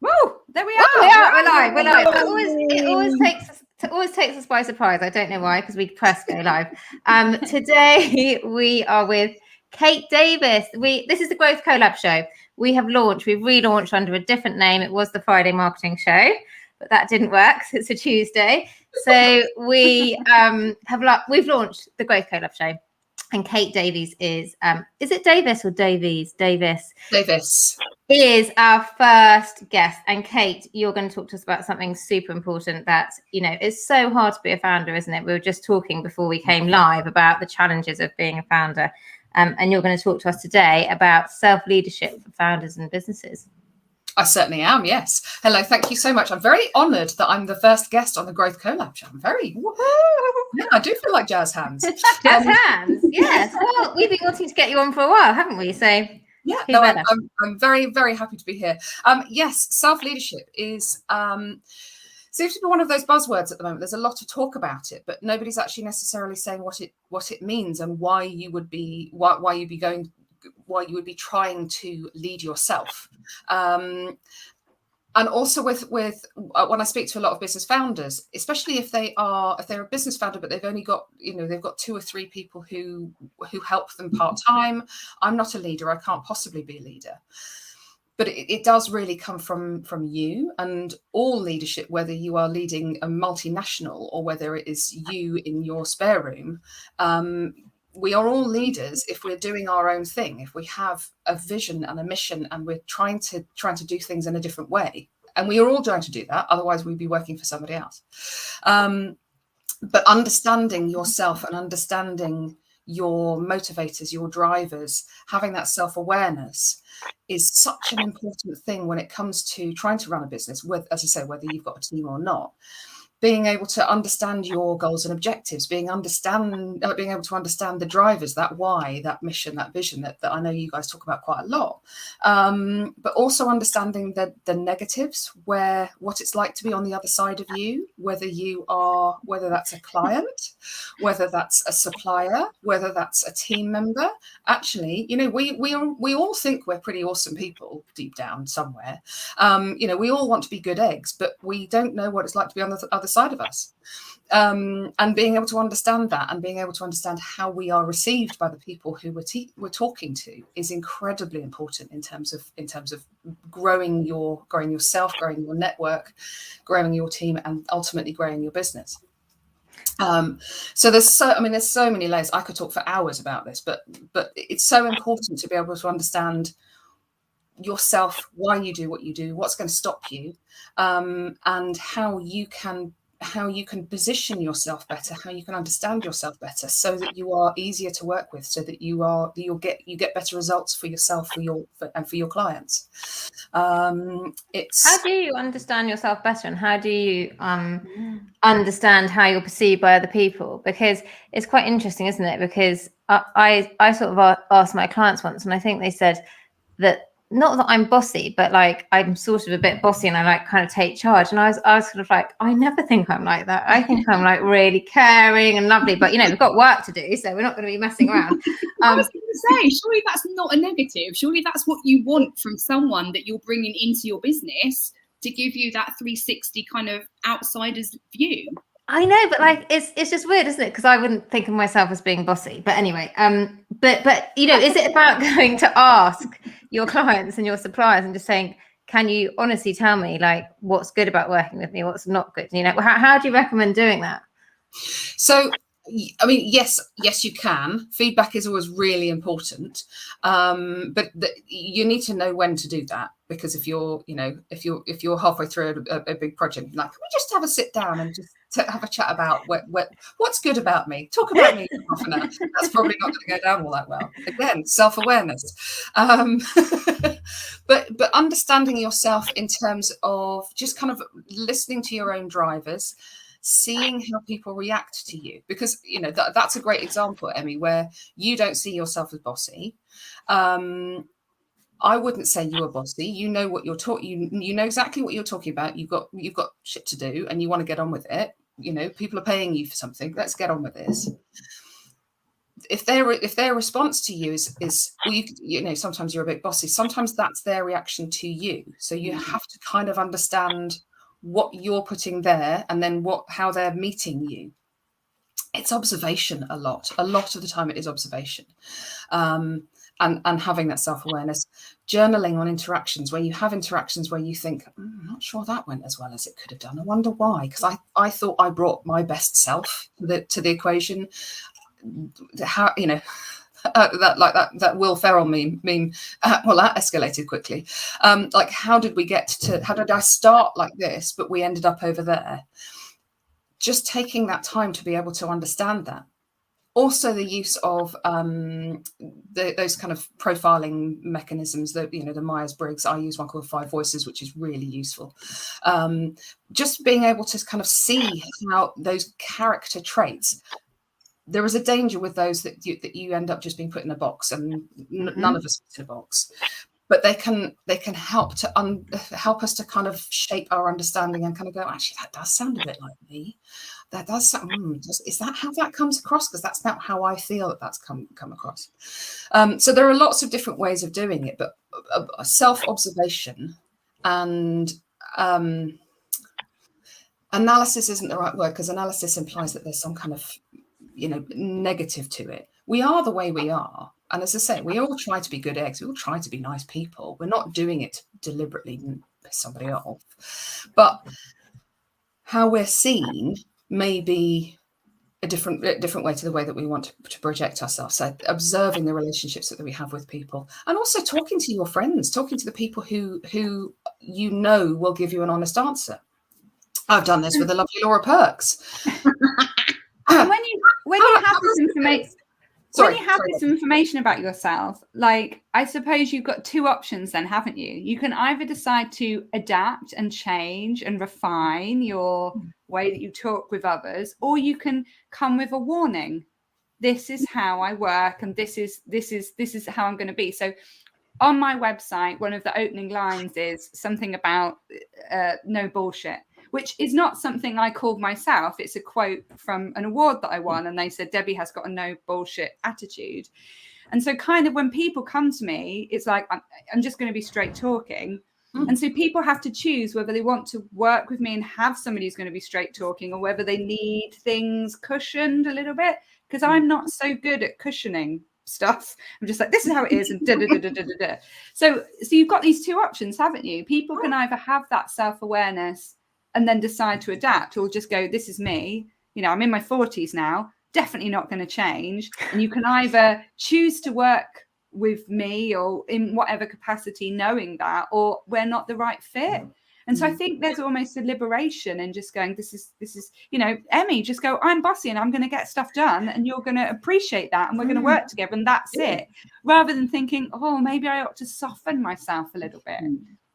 Woo! There we are. Oh, We're live. It always takes us by surprise. I don't know why, because we press go live. Today we are with Kate Davis. This is the Growth CoLab Show. We've relaunched under a different name. It was the Friday Marketing Show, but that didn't work. So it's a Tuesday. So we've launched the Growth CoLab Show. And Kate Davies is it Davis or Davies? Davis is our first guest. And Kate, you're going to talk to us about something super important that, it's so hard to be a founder, isn't it? We were just talking before we came live about the challenges of being a founder. And you're going to talk to us today about self-leadership for founders and businesses. I certainly am, yes. Hello, thank you so much. I'm very honoured that I'm the first guest on the Growth CoLab Show. Yeah, I do feel like jazz hands. Jazz hands, yes. Well, we've been wanting to get you on for a while, haven't we? So yeah, no, I'm very, very happy to be here. Yes, self-leadership is seems to be one of those buzzwords at the moment. There's a lot of talk about it, but nobody's actually necessarily saying what it means and why you would be trying to lead yourself. And also with when I speak to a lot of business founders, especially if they're a business founder, but they've only got, they've got 2 or 3 people who help them part-time. I'm not a leader. I can't possibly be a leader. But it does really come from you, and all leadership, whether you are leading a multinational or whether it is you in your spare room, we are all leaders if we're doing our own thing, if we have a vision and a mission and we're trying to do things in a different way. And we are all trying to do that. Otherwise, we'd be working for somebody else. But understanding yourself and understanding your motivators, your drivers, having that self-awareness is such an important thing when it comes to trying to run a business, as I say, whether you've got a team or not. Being able to understand your goals and objectives, being able to understand the drivers, that why, that mission, that vision that I know you guys talk about quite a lot, but also understanding the negatives, what it's like to be on the other side of you, whether that's a client, whether that's a supplier, whether that's a team member. Actually, we all think we're pretty awesome people deep down somewhere. We all want to be good eggs, but we don't know what it's like to be on the other side of us, and being able to understand that and being able to understand how we are received by the people who we're talking to is incredibly important in terms of growing yourself, growing your network, growing your team, and ultimately growing your business. So there's so many layers. I could talk for hours about this, but it's so important to be able to understand yourself, why you do what you do, what's going to stop you, and how you can position yourself better, how you can understand yourself better, so that you are easier to work with, so that you get better results for yourself, and for your clients. How do you understand yourself better, and how do you understand how you're perceived by other people? Because it's quite interesting, isn't it? Because I sort of asked my clients once, and I think they said that, not that I'm bossy, but like I'm sort of a bit bossy and I like kind of take charge. And I was sort of like, I never think I'm like that. I think I'm like really caring and lovely, but we've got work to do, so we're not going to be messing around. I was going to say, surely that's not a negative. Surely that's what you want from someone that you're bringing into your business, to give you that 360 kind of outsider's view. I know, but like it's just weird, isn't it? Because I wouldn't think of myself as being bossy. But anyway, but is it about going to ask your clients and your suppliers and just saying, can you honestly tell me like what's good about working with me, what's not good? How do you recommend doing that? So, yes, you can. Feedback is always really important, but you need to know when to do that. Because if you're halfway through a big project, like, can we just have a sit down and just have a chat about what's good about me? Talk about me for half an hour. That's probably not going to go down all that well. Again, self-awareness, but understanding yourself in terms of just kind of listening to your own drivers, seeing how people react to you, because that's a great example, Emmy, where you don't see yourself as bossy. I wouldn't say you are bossy. You know what you're talking. You know exactly what you're talking about. You've got shit to do, and you want to get on with it. People are paying you for something. Let's get on with this. if their response to you is well, you know, sometimes you're a bit bossy, sometimes that's their reaction to you. So you have to kind of understand what you're putting there, and then how they're meeting you. It's observation a lot of the time. It is observation, and having that self-awareness. Journaling on interactions, where you have interactions where you think, I'm not sure that went as well as it could have done. I wonder why, because I thought I brought my best self to the equation. How, you know, that Will Ferrell meme, well, that escalated quickly. Like, how did I start like this, but we ended up over there? Just taking that time to be able to understand that. Also, the use of those kind of profiling mechanisms, that, you know, the Myers-Briggs. I use one called 5 Voices, which is really useful. Just being able to kind of see how those character traits. There is a danger with those that you end up just being put in a box, and none of us fit in a box. But they can help us to kind of shape our understanding and kind of go, actually, that does sound a bit like me. That does sound. Is that how that comes across? Because that's not how I feel that's come across. So there are lots of different ways of doing it, but self-observation and analysis isn't the right word, because analysis implies that there's some kind of, you know, negative to it. We are the way we are. And as I say, we all try to be good eggs. We all try to be nice people. We're not doing it deliberately to piss somebody off. But how we're seen may be a different way to the way that we want to project ourselves. So observing the relationships that we have with people, and also talking to your friends, talking to the people who you know will give you an honest answer. I've done this with the lovely Laura Perks. When you have this information. When you have this information about yourself, like, I suppose you've got two options then, haven't you? You can either decide to adapt and change and refine your way that you talk with others, or you can come with a warning. This is how I work, and this is how I'm going to be. So on my website, one of the opening lines is something about no bullshit, which is not something I called myself. It's a quote from an award that I won. And they said, Debbie has got a no bullshit attitude. And so kind of when people come to me, it's like, I'm just going to be straight talking. And so people have to choose whether they want to work with me and have somebody who's going to be straight talking, or whether they need things cushioned a little bit, because I'm not so good at cushioning stuff. I'm just like, this is how it is, and da da da da da da. So you've got these two options, haven't you? People can either have that self-awareness and then decide to adapt, or just go, this is me. You know, I'm in my 40s now, definitely not going to change. And you can either choose to work with me or in whatever capacity, knowing that, or we're not the right fit. And so I think there's almost a liberation in just going, this is, you know, Emmy, just go, I'm bossy and I'm going to get stuff done, and you're going to appreciate that, and we're going to work together, and that's it. Rather than thinking, oh, maybe I ought to soften myself a little bit.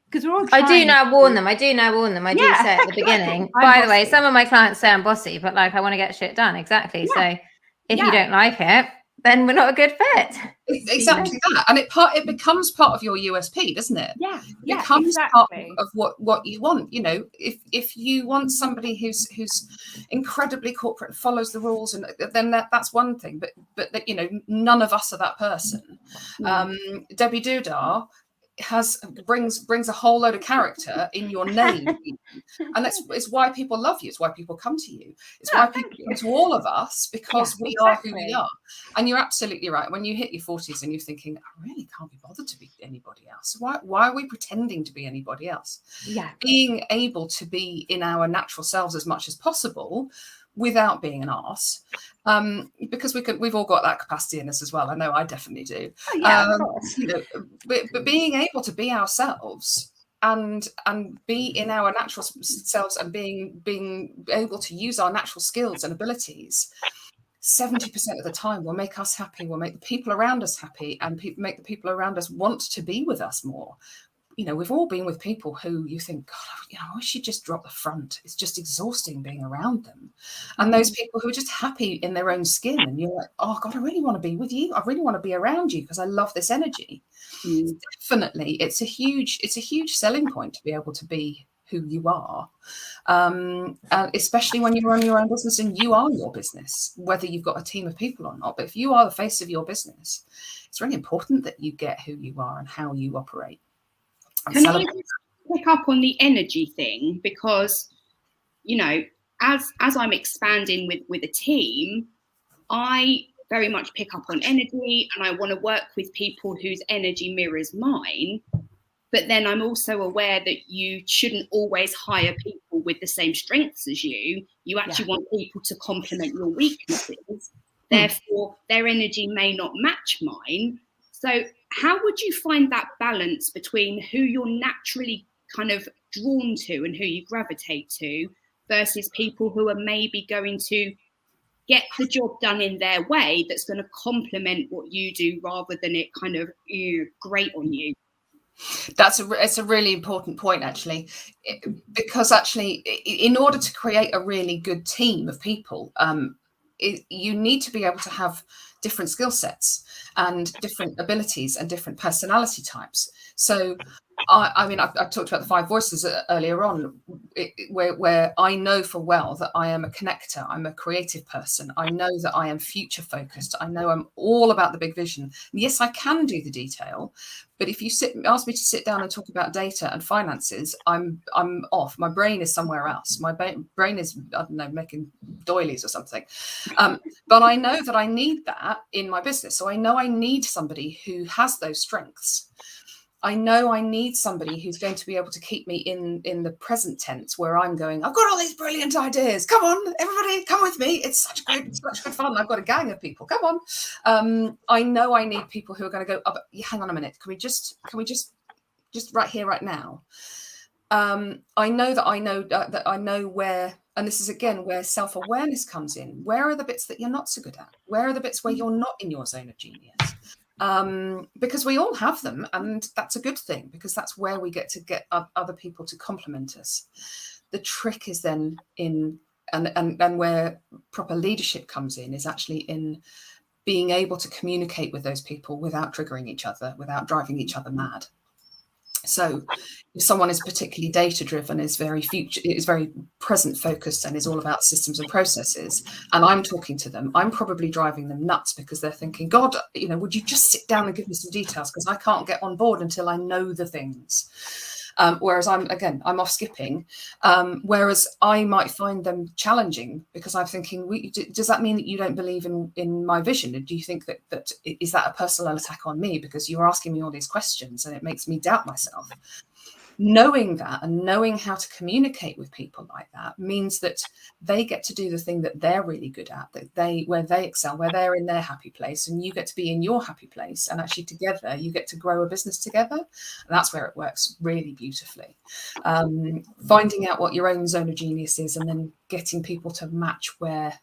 Because we're all I do now warn them. I do say at the beginning. By the way, some of my clients say I'm bossy, but like, I want to get shit done. Exactly. Yeah. So if you don't like it, then we're not a good fit. Exactly that. And it becomes part of your USP, doesn't it? Yeah. It becomes part of what you want. You know, if you want somebody who's incredibly corporate and follows the rules, and then that's one thing. But you know, none of us are that person. Debbie Dudar brings a whole load of character in your name, and it's why people love you. It's why people come to you. It's why people come to all of us, because we are who we are. And you're absolutely right. When you hit your 40s and you're thinking, I really can't be bothered to be anybody else. Why are we pretending to be anybody else? Yeah, being able to be in our natural selves as much as possible, without being an arse, because we've all got that capacity in us as well. I know I definitely do. Oh, yeah, of course. You know, but being able to be ourselves and be in our natural selves, and being able to use our natural skills and abilities 70% of the time will make us happy, will make the people around us happy, and make the people around us want to be with us more. You know, we've all been with people who you think, God, you know, I wish you'd just drop the front. It's just exhausting being around them. And those people who are just happy in their own skin, and you're like, oh God, I really want to be with you. I really want to be around you because I love this energy. Definitely, it's a huge selling point to be able to be who you are, especially when you run your own business and you are your business, whether you've got a team of people or not. But if you are the face of your business, it's really important that you get who you are and how you operate. Can I pick up on the energy thing? Because, you know, as I'm expanding with a team, I very much pick up on energy, and I want to work with people whose energy mirrors mine. But then I'm also aware that you shouldn't always hire people with the same strengths as you. You actually want people to complement your weaknesses. Therefore, their energy may not match mine. So how would you find that balance between who you're naturally kind of drawn to and who you gravitate to versus people who are maybe going to get the job done in their way that's going to complement what you do rather than it kind of grate on you? It's a really important point, actually, because actually, in order to create a really good team of people, you need to be able to have different skill sets and different abilities and different personality types. So I mean, I talked about the 5 voices earlier on, where I know full well that I am a connector. I'm a creative person. I know that I am future focused. I know I'm all about the big vision. And yes, I can do the detail, but if you ask me to sit down and talk about data and finances, I'm off. My brain is somewhere else. My brain is, I don't know, making doilies or something. But I know that I need that in my business. So I know I need somebody who has those strengths. I know I need somebody who's going to be able to keep me in the present tense, where I'm going, I've got all these brilliant ideas. Come on, everybody, come with me. It's such good fun. I've got a gang of people. Come on. I know I need people who are going to go, oh, but hang on a minute. Can we just right here, right now? I know that I know where, and this is again where self-awareness comes in. Where are the bits that you're not so good at? Where are the bits where you're not in your zone of genius? Because we all have them, and that's a good thing, because that's where we get other people to complement us. The trick is then in, and where proper leadership comes in, is actually in being able to communicate with those people without triggering each other, without driving each other mad. So if someone is particularly data driven, is very present focused, and is all about systems and processes, and I'm talking to them, I'm probably driving them nuts, because they're thinking, God, you know, would you just sit down and give me some details, because I can't get on board until I know the things. Whereas I'm off skipping. Whereas I might find them challenging, because I'm thinking, does that mean that you don't believe in my vision? Do you think that is that a personal attack on me because you're asking me all these questions and it makes me doubt myself? Knowing that and knowing how to communicate with people like that means that they get to do the thing that they're really good at, where they excel, where they're in their happy place, and you get to be in your happy place, and actually together you get to grow a business together. And that's where it works really beautifully. Finding out what your own zone of genius is, and then getting people to match where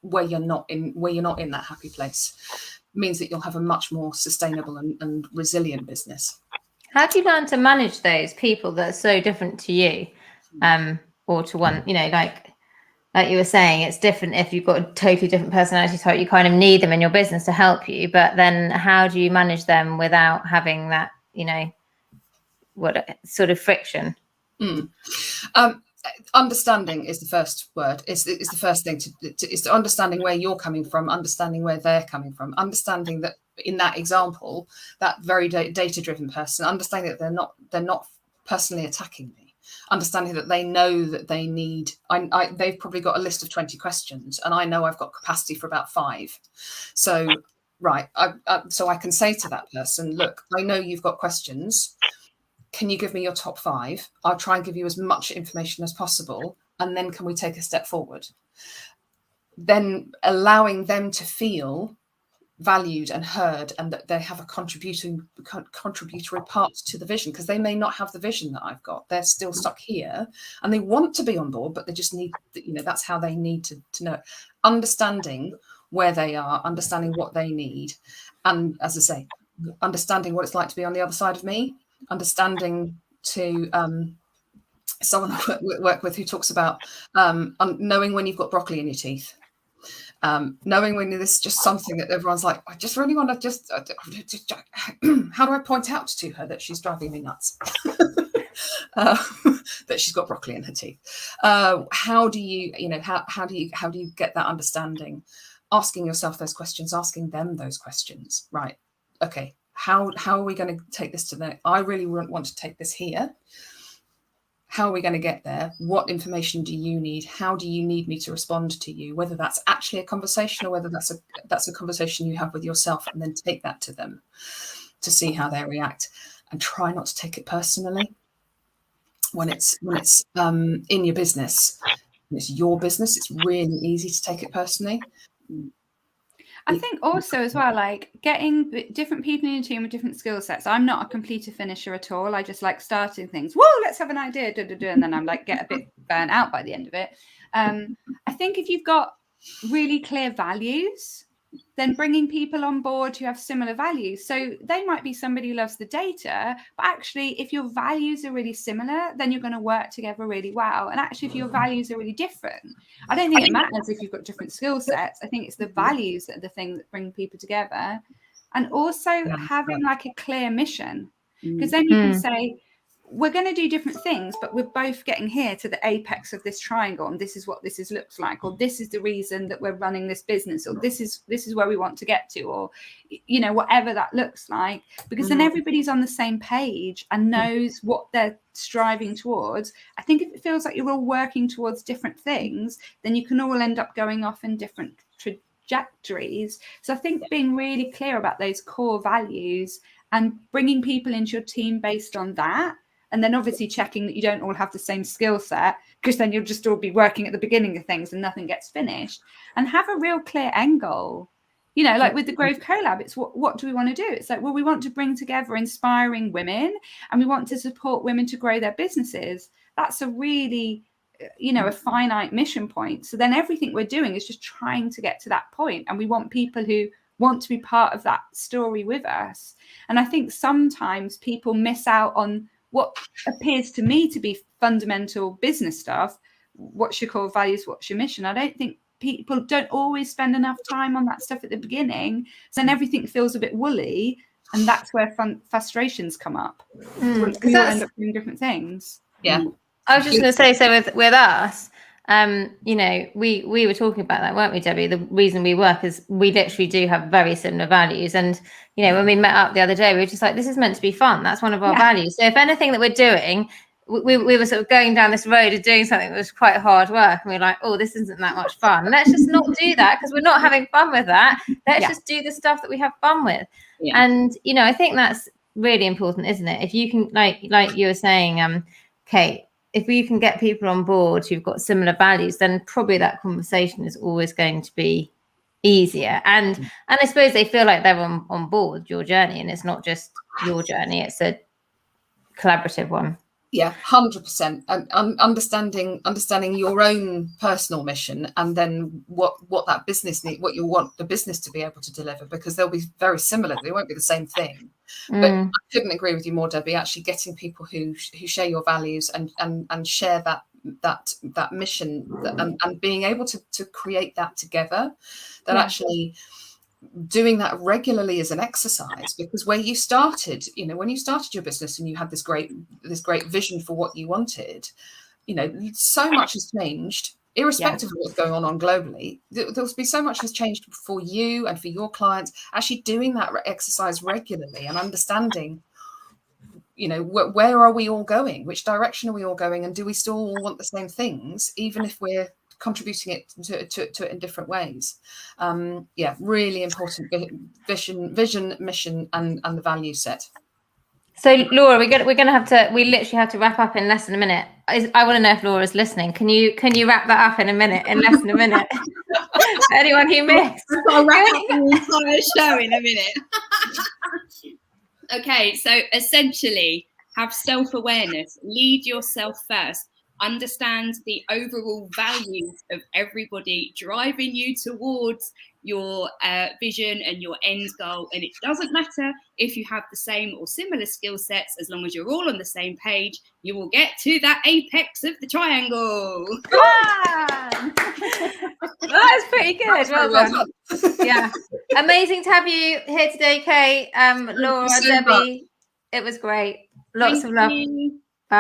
you're not in that happy place, means that you'll have a much more sustainable and resilient business. How do you learn to manage those people that are so different to you, or to one, you know, like you were saying, it's different if you've got a totally different personality type. You kind of need them in your business to help you, but then how do you manage them without having that, you know, what sort of friction? Understanding is the first word. It's the first thing is to understanding where you're coming from, understanding where they're coming from, understanding that in that example, that very data-driven person, understanding that they're not personally attacking me, understanding that they know that they need. They've probably got a list of 20 questions, and I know I've got capacity for about 5. So right, so I can say to that person, look, I know you've got questions. Can you give me your top 5? I'll try and give you as much information as possible. And then can we take a step forward? Then allowing them to feel valued and heard, and that they have a contributory part to the vision, because they may not have the vision that I've got. They're still stuck here and they want to be on board, but they just need, you know, that's how they need to know it. Understanding where they are, understanding what they need. And as I say, understanding what it's like to be on the other side of me. Understanding to someone I work with who talks about knowing when you've got broccoli in your teeth, knowing when there's just something that everyone's like, I just really want to how do I point out to her that she's driving me nuts? that she's got broccoli in her teeth. How do you get that understanding? Asking yourself those questions, asking them those questions. Right. Okay. How are we going to take this to the, I really want to take this here. How are we going to get there? What information do you need? How do you need me to respond to you? Whether that's actually a conversation or whether that's a conversation you have with yourself, and then take that to them to see how they react, and try not to take it personally when it's in your business. When it's your business, it's really easy to take it personally. I think also as well, like getting different people in your team with different skill sets. I'm not a completer finisher at all. I just like starting things. Whoa, let's have an idea. And then I'm like, get a bit burnt out by the end of it. I think if you've got really clear values, then bringing people on board who have similar values. So they might be somebody who loves the data, but actually if your values are really similar, then you're going to work together really well. And actually if your values are really different, I don't think it matters if you've got different skill sets. I think it's the values that are the thing that bring people together. And also having like a clear mission, because then you can say, we're going to do different things, but we're both getting here to the apex of this triangle, and this is what this looks like, or this is the reason that we're running this business, or this is where we want to get to, or whatever that looks like, because then everybody's on the same page and knows what they're striving towards. I think if it feels like you're all working towards different things, then you can all end up going off in different trajectories. So I think being really clear about those core values and bringing people into your team based on that. And then obviously checking that you don't all have the same skill set, because then you'll just all be working at the beginning of things and nothing gets finished. And have a real clear end goal. Like with the Growth CoLab, it's what do we want to do? It's like, well, we want to bring together inspiring women, and we want to support women to grow their businesses. That's a really, a finite mission point. So then everything we're doing is just trying to get to that point. And we want people who want to be part of that story with us. And I think sometimes people miss out on what appears to me to be fundamental business stuff. What's your core values? What's your mission? I don't think people don't always spend enough time on that stuff at the beginning. So then everything feels a bit woolly, and that's where frustrations come up. Because we all end up doing different things. Yeah. I was just going to say, so with us, we were talking about that, weren't we, Debbie? The reason we work is we literally do have very similar values. And, when we met up the other day, we were just like, this is meant to be fun. That's one of our values. So if anything that we're doing, we were sort of going down this road of doing something that was quite hard work. And we were like, oh, this isn't that much fun. Let's just not do that, because we're not having fun with that. Let's just do the stuff that we have fun with. Yeah. And, I think that's really important, isn't it? If you can, like you were saying, Kate, if we can get people on board who've got similar values, then probably that conversation is always going to be easier. And I suppose they feel like they're on board your journey, and it's not just your journey, it's a collaborative one. Yeah, 100%. And understanding your own personal mission, and then what that business need, what you want the business to be able to deliver, because they'll be very similar. They won't be the same thing. But I couldn't agree with you more, Debbie. Actually, getting people who share your values and share that mission, and being able to create that together. That actually doing that regularly as an exercise, because where you started, when you started your business and you had this great vision for what you wanted, so much has changed, irrespective of what's going on globally. There'll be so much has changed for you and for your clients. Actually doing that exercise regularly and understanding, where are we all going? Which direction are we all going? And do we still all want the same things, even if we're contributing it to it in different ways? Really important vision, mission, and the value set. So Laura, we literally have to wrap up in less than a minute. I want to know if Laura's listening. Can you wrap that up in less than a minute? Anyone who missed? I'll wrap up the entire show in a minute. Okay, so essentially, have self-awareness, lead yourself first. Understand the overall values of everybody driving you towards your vision and your end goal. And it doesn't matter if you have the same or similar skill sets, as long as you're all on the same page, you will get to that apex of the triangle. That's pretty good. Well done. Yeah. Amazing to have you here today, Kate. Laura, Debbie. It was great. Lots of love.